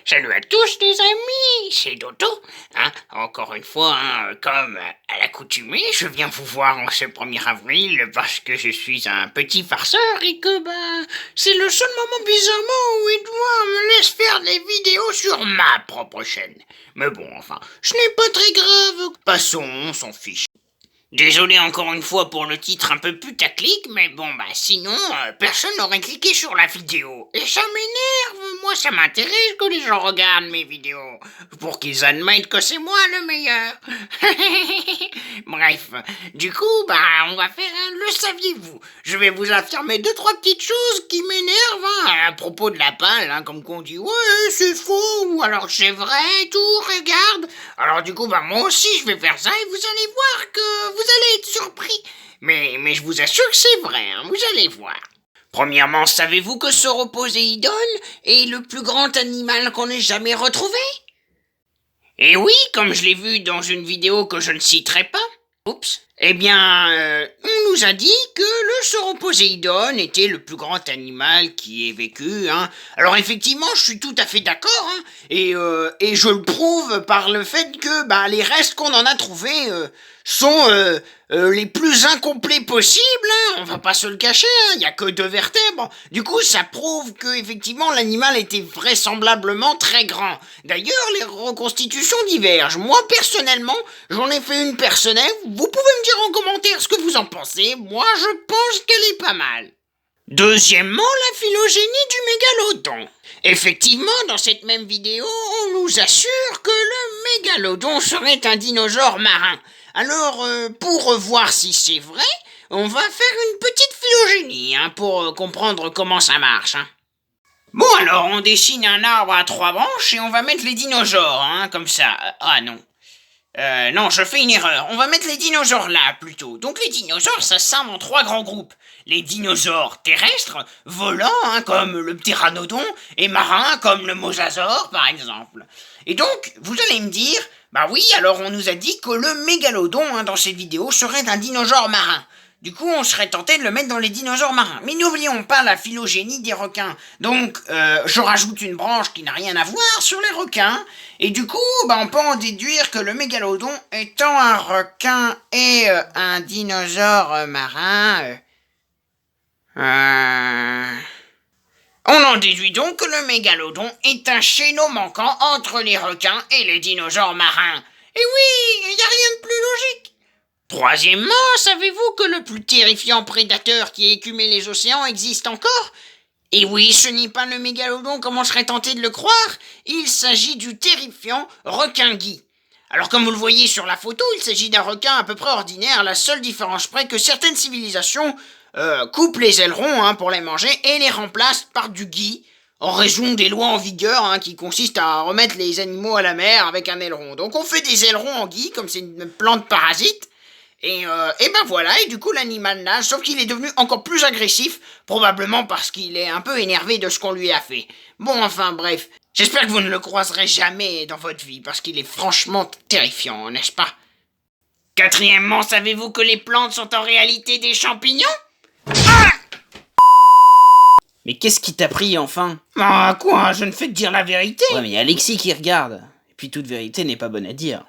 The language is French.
Salut à tous les amis, c'est Dodo. Encore une fois, comme à l'accoutumée, je viens vous voir en ce 1er avril parce que je suis un petit farceur et que c'est le seul moment bizarrement où Edouard me laisse faire des vidéos sur ma propre chaîne. Mais bon, enfin, ce n'est pas très grave, passons, on s'en fiche. Désolé encore une fois pour le titre un peu putaclic, mais bon sinon, personne n'aurait cliqué sur la vidéo. Et ça m'énerve, moi ça m'intéresse que les gens regardent mes vidéos, pour qu'ils admettent que c'est moi le meilleur. Bref, du coup, on va faire un le saviez-vous. Je vais vous affirmer 2-3 petites choses qui m'énervent, à propos de la palle, comme qu'on dit, ouais, c'est faux, ou alors c'est vrai, tout, regarde. Alors du coup, moi aussi je vais faire ça et vous allez voir que vous allez être surpris. Mais je vous assure que c'est vrai, vous allez voir. Premièrement, savez-vous que Sauroposéidon est le plus grand animal qu'on ait jamais retrouvé? Et oui, comme je l'ai vu dans une vidéo que je ne citerai pas. Oups. Eh bien, on nous a dit que le Sauroposéidon était le plus grand animal qui ait vécu, Alors effectivement, je suis tout à fait d'accord, et je le prouve par le fait que les restes qu'on en a trouvés sont les plus incomplets possibles, on va pas se le cacher, il y a que 2 vertèbres. Du coup, ça prouve que effectivement l'animal était vraisemblablement très grand. D'ailleurs, les reconstitutions divergent. Moi, personnellement, j'en ai fait une personnelle. Vous pouvez me dire en commentaire ce que vous en pensez. Moi, je pense qu'elle est pas mal. Deuxièmement, la phylogénie du mégalodon. Effectivement, dans cette même vidéo, on nous assure que le mégalodon serait un dinosaure marin. Alors, pour voir si c'est vrai, on va faire une petite phylogénie, pour comprendre comment ça marche. Bon alors, on dessine un arbre à 3 branches et on va mettre les dinosaures, comme ça. Non. Non, je fais une erreur. On va mettre les dinosaures là, plutôt. Donc les dinosaures, ça se scinde en 3 grands groupes. Les dinosaures terrestres, volants, comme le pteranodon, et marins, comme le mosasaure, par exemple. Et donc, vous allez me dire, oui, alors on nous a dit que le mégalodon, dans cette vidéo, serait un dinosaure marin. Du coup, on serait tenté de le mettre dans les dinosaures marins. Mais n'oublions pas la phylogénie des requins. Donc, je rajoute une branche qui n'a rien à voir sur les requins. Et du coup, on peut en déduire que le mégalodon étant un requin et un dinosaure marin... On en déduit donc que le mégalodon est un chaînon manquant entre les requins et les dinosaures marins. Et oui, il n'y a rien de plus logique. Troisièmement, savez-vous que le plus terrifiant prédateur qui ait écumé les océans existe encore? Et oui, ce n'est pas le mégalodon comme on serait tenté de le croire, il s'agit du terrifiant requin-gui. Alors comme vous le voyez sur la photo, il s'agit d'un requin à peu près ordinaire, la seule différence près que certaines civilisations coupent les ailerons pour les manger et les remplacent par du gui, en raison des lois en vigueur qui consistent à remettre les animaux à la mer avec un aileron. Donc on fait des ailerons en gui, comme c'est une plante parasite, et voilà, et du coup l'animal nage, sauf qu'il est devenu encore plus agressif, probablement parce qu'il est un peu énervé de ce qu'on lui a fait. Bon, enfin bref, j'espère que vous ne le croiserez jamais dans votre vie, parce qu'il est franchement terrifiant, n'est-ce pas? Quatrièmement, savez-vous que les plantes sont en réalité des champignons? Mais qu'est-ce qui t'a pris, enfin? Quoi, je ne fais que dire la vérité. Ouais, mais y a Alexis qui regarde. Et puis toute vérité n'est pas bonne à dire.